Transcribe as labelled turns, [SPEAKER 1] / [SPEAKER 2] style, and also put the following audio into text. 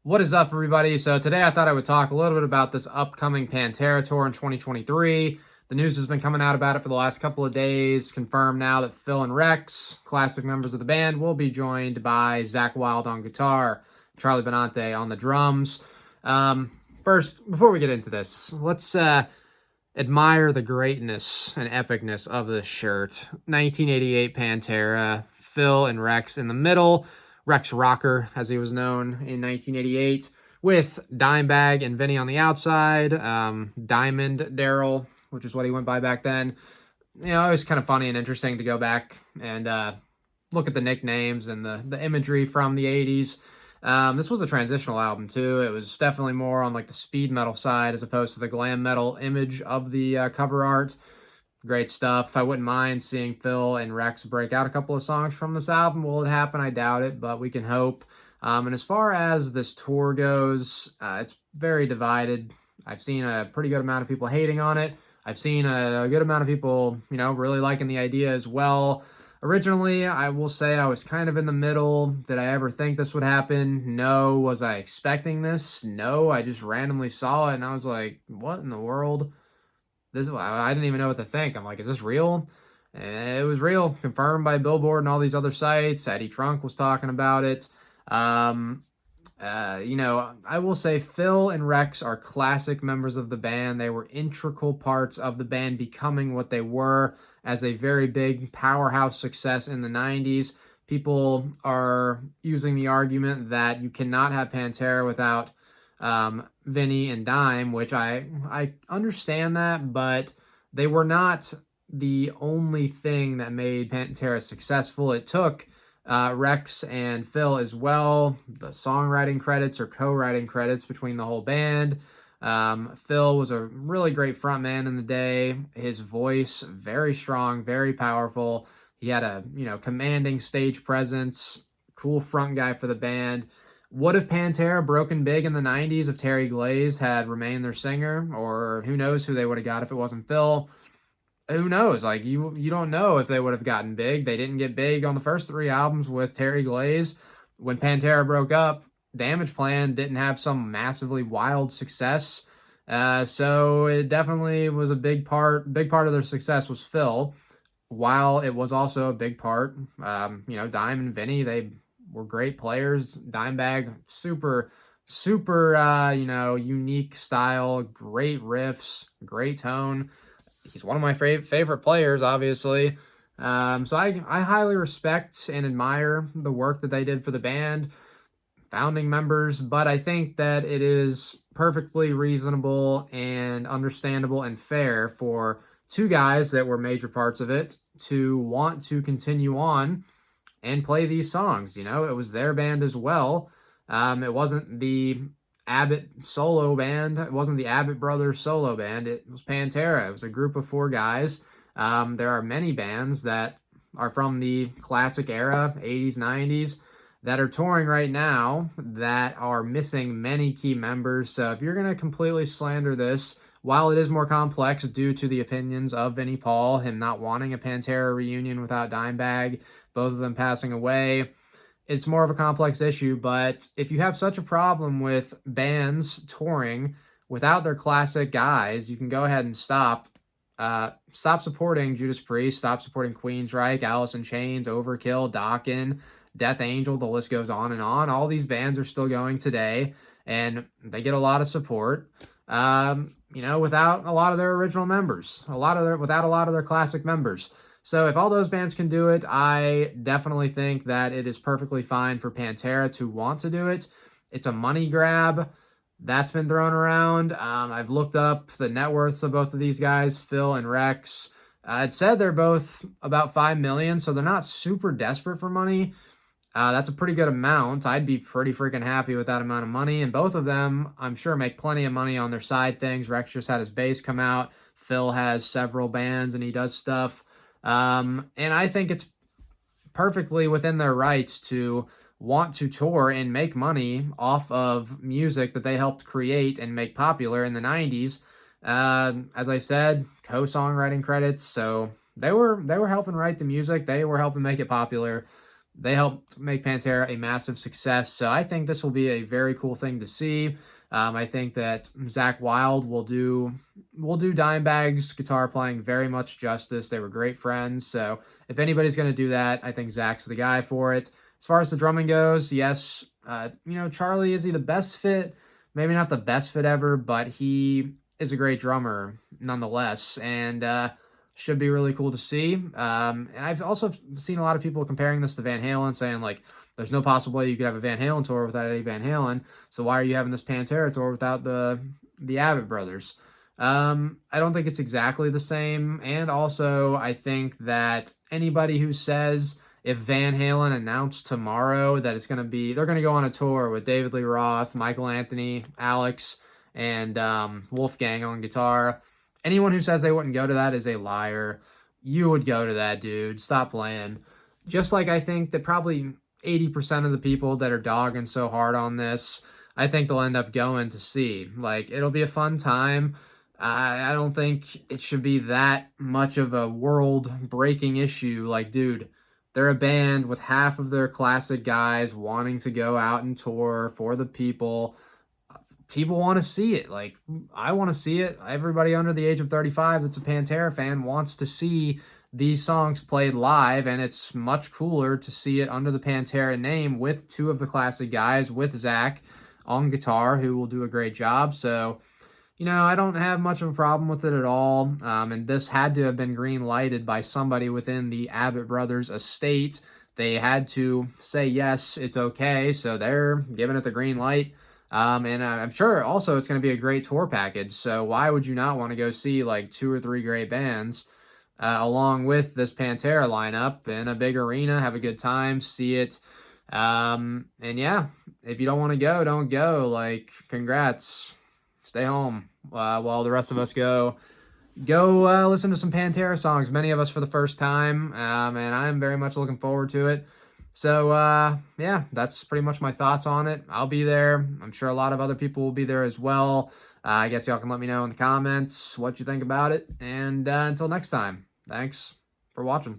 [SPEAKER 1] What is up, everybody? So today I thought I would talk a little bit about this upcoming Pantera tour in 2023. The news has been coming out about it for the last couple of days. Confirmed now that Phil and Rex, classic members of the band, will be joined by Zach Wilde on guitar, Charlie Benante on the drums. First, before we get into this, let's admire the greatness and epicness of this shirt. 1988 Pantera, Phil and Rex in the middle. Rex Rocker, as he was known in 1988, with Dimebag and Vinny on the outside, Diamond Daryl, which is what he went by back then. You know, it was kind of funny and interesting to go back and look at the nicknames and the imagery from the 80s. This was a transitional album, too. It was definitely more on like the speed metal side as opposed to the glam metal image of the cover art. Great stuff. I wouldn't mind seeing Phil and Rex break out a couple of songs from this album. Will it happen? I doubt it, but we can hope. And as far as this tour goes, it's very divided. I've seen a pretty good amount of people hating on it. I've seen a good amount of people, really liking the idea as well. Originally, I will say I was kind of in the middle. Did I ever think this would happen? No. Was I expecting this? No. I just randomly saw it and I was like, what in the world? I didn't even know what to think. I'm like, is this real? And it was real, confirmed by Billboard and all these other sites. Eddie Trunk was talking about it. I will say Phil and Rex are classic members of the band. They were integral parts of the band becoming what they were as a very big powerhouse success in the 90s. People are using the argument that you cannot have Pantera without Vinny and Dime, which I understand that, but they were not the only thing that made Pantera successful. It took Rex and Phil as well. The songwriting credits or co-writing credits between the whole band. Phil was a really great frontman in the day. His voice, very strong, very powerful. He had a, commanding stage presence, cool front guy for the band. What if Pantera broken big in the 90s if Terry Glaze had remained their singer? Or who knows who they would have got if it wasn't Phil? Who knows? Like, you don't know if they would have gotten big. They didn't get big on the first three albums with Terry Glaze. When Pantera broke up, Damage Plan didn't have some massively wild success. So it definitely was a big part of their success was Phil. While it was also a big part, Dime and Vinny, they were great players. Dimebag, super, unique style, great riffs, great tone. He's one of my favorite players, obviously. So I highly respect and admire the work that they did for the band, founding members, but I think that it is perfectly reasonable and understandable and fair for two guys that were major parts of it to want to continue on and play these songs. It was their band as well. It wasn't the Abbott solo band. It wasn't the Abbott Brothers solo band. It was Pantera. It was a group of four guys. There are many bands that are from the classic era, 80s, 90s, that are touring right now that are missing many key members. So if you're going to completely slander this, while it is more complex due to the opinions of Vinnie Paul, him not wanting a Pantera reunion without Dimebag, both of them passing away, it's more of a complex issue. But if you have such a problem with bands touring without their classic guys, you can go ahead and stop supporting Judas Priest, stop supporting Queensryche, Alice in Chains, Overkill, Dokken, Death Angel, the list goes on and on. All these bands are still going today, and they get a lot of support. Without a lot of their original members, without a lot of their classic members. So if all those bands can do it, I definitely think that it is perfectly fine for Pantera to want to do it. It's a money grab that's been thrown around. I've looked up the net worths of both of these guys, Phil and Rex. It said they're both about $5 million, so they're not super desperate for money. That's a pretty good amount. I'd be pretty freaking happy with that amount of money. And both of them, I'm sure, make plenty of money on their side things. Rex just had his bass come out. Phil has several bands and he does stuff. And I think it's perfectly within their rights to want to tour and make money off of music that they helped create and make popular in the 90s. As I said, co-songwriting credits. So they were helping write the music. They were helping make it popular. They helped make Pantera a massive success. So I think this will be a very cool thing to see. I think that Zach Wild will do Dimebag's guitar playing very much justice. They were great friends. So if anybody's going to do that, I think Zach's the guy for it. As far as the drumming goes, yes, Charlie, is he the best fit? Maybe not the best fit ever, but he is a great drummer nonetheless, and should be really cool to see. And I've also seen a lot of people comparing this to Van Halen, saying like, there's no possible way you could have a Van Halen tour without Eddie Van Halen. So why are you having this Pantera tour without the Abbott brothers? I don't think it's exactly the same, and also I think that anybody who says if Van Halen announced tomorrow that they're gonna go on a tour with David Lee Roth, Michael Anthony, Alex, and Wolfgang on guitar. Anyone who says they wouldn't go to that is a liar. You would go to that, dude. Stop playing. Just like I think that probably 80% of the people that are dogging so hard on this, I think they'll end up going to see. Like, it'll be a fun time. I don't think it should be that much of a world-breaking issue. Like, dude, they're a band with half of their classic guys wanting to go out and tour for the people. People want to see it. Like, I want to see it. Everybody under the age of 35 that's a Pantera fan wants to see these songs played live, and it's much cooler to see it under the Pantera name with two of the classic guys, with Zach on guitar, who will do a great job. So, I don't have much of a problem with it at all. And this had to have been green lighted by somebody within the Abbott brothers estate. They had to say, yes, it's okay. So they're giving it the green light. And I'm sure also it's going to be a great tour package. So why would you not want to go see like 2 or 3 great bands along with this Pantera lineup in a big arena, have a good time, see it. And yeah, if you don't want to go, don't go. Like, congrats. Stay home while the rest of us go listen to some Pantera songs, many of us for the first time, and I'm very much looking forward to it. So, yeah, that's pretty much my thoughts on it. I'll be there. I'm sure a lot of other people will be there as well. I guess y'all can let me know in the comments what you think about it. And until next time, thanks for watching.